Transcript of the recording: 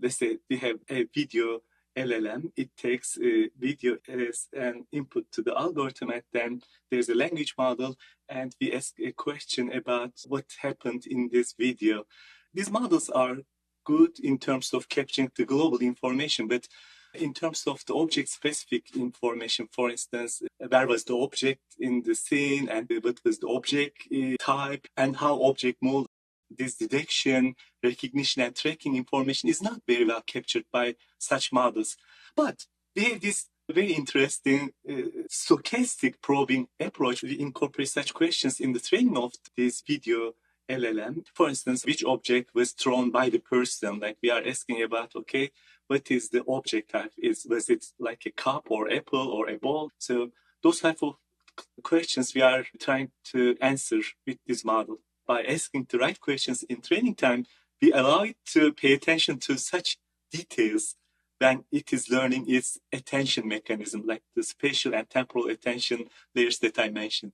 let's say we have a video LLM. It takes video as an input to the algorithm, and then there's a language model, and we ask a question about what happened in this video. These models are good in terms of capturing the global information, but in terms of the object-specific information, for instance, where was the object in the scene, and what was the object type, and how object moved, this detection, recognition, and tracking information is not very well captured by such models. But we have this very interesting stochastic probing approach. We incorporate such questions in the training of this video LLM. For instance, which object was thrown by the person? Like we are asking about, okay, what is the object type? Was it like a cup or apple or a ball? So those type of questions we are trying to answer with this model. By asking the right questions in training time, we allow it to pay attention to such details when it is learning its attention mechanism, like the spatial and temporal attention layers that I mentioned.